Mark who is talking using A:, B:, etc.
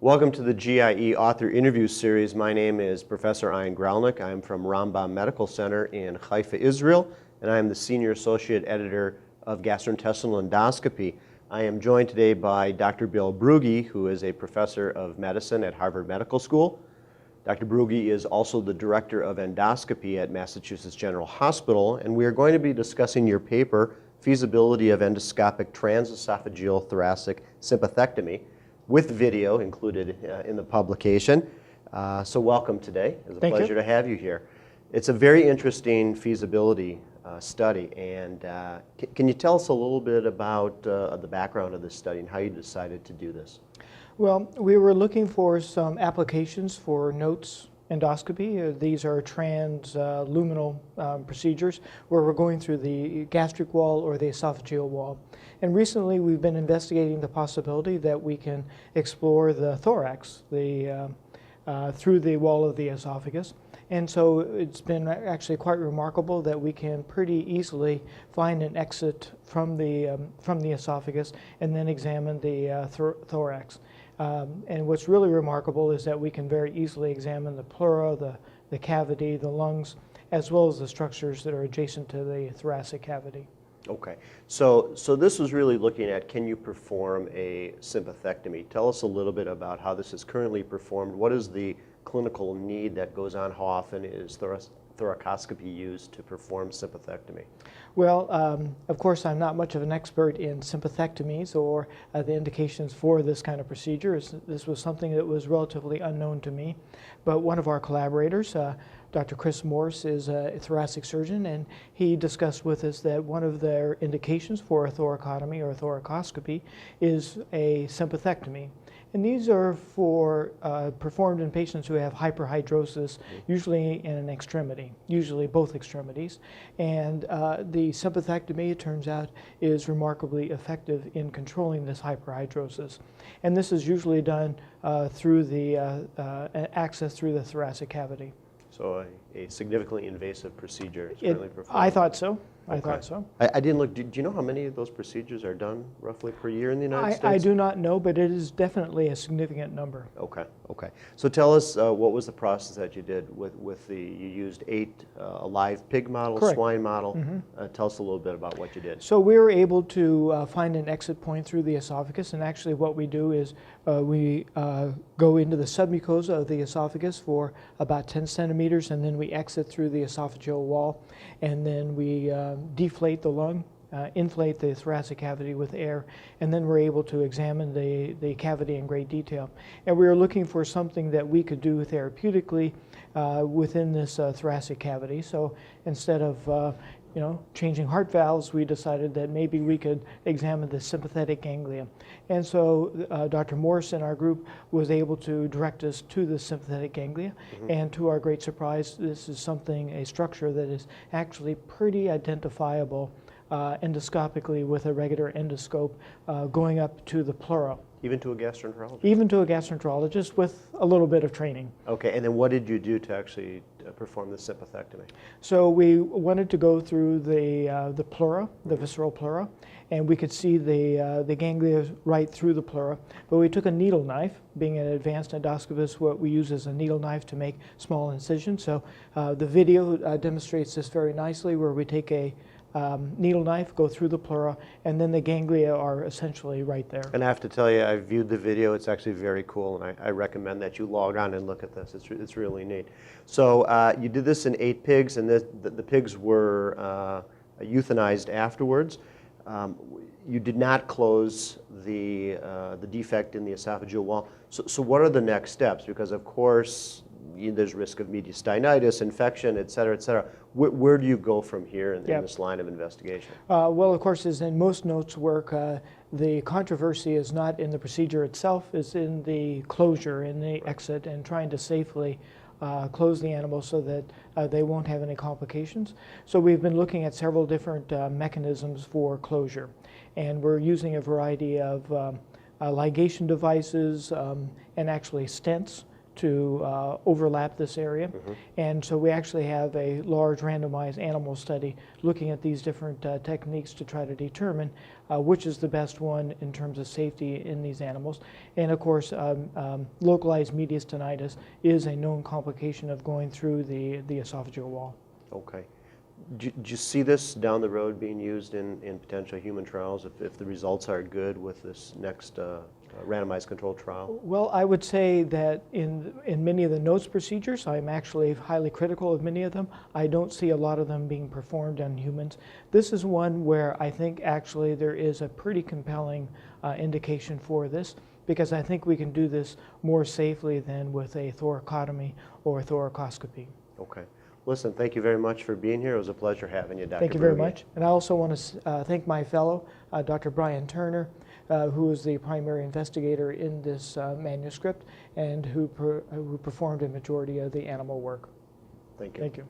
A: Welcome to the GIE Author Interview Series. My name is Professor Gralnek. I'm from Rambam Medical Center in Haifa, Israel, and I am the Senior Associate Editor of Gastrointestinal Endoscopy. I am joined today by Dr. Bill Brugge, who is a Professor of Medicine at Harvard Medical School. Dr. Brugge is also the Director of Endoscopy at Massachusetts General Hospital, and we are going to be discussing your paper, Feasibility of Endoscopic Transesophageal Thoracic Sympathectomy, with video included in the publication. So welcome today. It's a pleasure to have you here. It's a very interesting feasibility study, and can you tell us a little bit about the background of this study and how you decided to do this?
B: Well, we were looking for some applications for NOTES endoscopy. These are transluminal procedures where we're going through the gastric wall or the esophageal wall. And recently we've been investigating the possibility that we can explore the thorax through the wall of the esophagus. And so it's been actually quite remarkable that we can pretty easily find an exit from the esophagus and then examine the thorax. And what's really remarkable is that we can very easily examine the pleura, the cavity, the lungs, as well as the structures that are adjacent to the thoracic cavity.
A: Okay, so this was really looking at, can you perform a sympathectomy? Tell us a little bit about how this is currently performed. What is the clinical need that goes on? How often is thoracoscopy used to perform sympathectomy?
B: Well, of course, I'm not much of an expert in sympathectomies or the indications for this kind of procedure. This was something that was relatively unknown to me. But one of our collaborators, Dr. Chris Morse, is a thoracic surgeon, and he discussed with us that one of their indications for a thoracotomy or a thoracoscopy is a sympathectomy. And these are performed in patients who have hyperhidrosis, usually in an extremity, usually both extremities. And the sympathectomy, it turns out, is remarkably effective in controlling this hyperhidrosis. And this is usually done through the access through the thoracic cavity.
A: So a significantly invasive procedure is currently performed?
B: I thought so.
A: Okay.
B: I thought so.
A: I didn't look. Do you know how many of those procedures are done roughly per year in the United States?
B: I do not know, but it is definitely a significant number.
A: Okay, okay. So tell us, what was the process that you did with you used 8 live pig models,
B: Correct.
A: Swine model. Tell us a little bit about what you did.
B: So we were able to find an exit point through the esophagus, and actually what we do is we go into the submucosa of the esophagus for about 10 centimeters, and then we exit through the esophageal wall, and then we deflate the lung, inflate the thoracic cavity with air, and then we're able to examine the cavity in great detail. And we were looking for something that we could do therapeutically within this thoracic cavity. So instead of changing heart valves, we decided that maybe we could examine the sympathetic ganglia. And so Dr. Morse in our group was able to direct us to the sympathetic ganglia. And to our great surprise, this is a structure that is actually pretty identifiable endoscopically with a regular endoscope going up to the pleura.
A: Even to a gastroenterologist?
B: Even to a gastroenterologist with a little bit of training.
A: Okay, and then what did you do to actually perform the sympathectomy?
B: So we wanted to go through the pleura, the visceral pleura, and we could see the ganglia right through the pleura. But we took a needle knife. Being an advanced endoscopist, what we use is a needle knife to make small incisions. So the video demonstrates this very nicely, where we take a needle knife, go through the pleura, and then the ganglia are essentially right there.
A: And I have to tell you, I viewed the video. It's actually very cool, and I recommend that you log on and look at this. It's really neat. So you did this in 8 pigs, and the pigs were euthanized afterwards. You did not close the defect in the esophageal wall. So what are the next steps? Because of course, there's risk of mediastinitis, infection, et cetera, et cetera. Where do you go from here in this line of investigation?
B: Well, of course, as in most NOTES work, the controversy is not in the procedure itself, it's in the closure, in the exit, and trying to safely close the animal so that they won't have any complications. So we've been looking at several different mechanisms for closure, and we're using a variety of ligation devices and actually stents to overlap this area. And so we actually have a large randomized animal study looking at these different techniques to try to determine which is the best one in terms of safety in these animals. And of course, localized mediastinitis is a known complication of going through the esophageal wall.
A: Okay. Do you see this down the road being used in potential human trials if the results are good with this next randomized controlled trial?
B: Well, I would say that in many of the NOTES procedures, I'm actually highly critical of many of them. I don't see a lot of them being performed on humans. This is one where I think actually there is a pretty compelling indication for this, because I think we can do this more safely than with a thoracotomy or thoracoscopy.
A: Okay. Listen, thank you very much for being here. It was a pleasure having you, Dr.
B: Thank you very
A: Brugge.
B: much. And I also want to thank my fellow, Dr. Brian Turner, who is the primary investigator in this manuscript and who performed a majority of the animal work.
A: Thank you.
B: Thank you.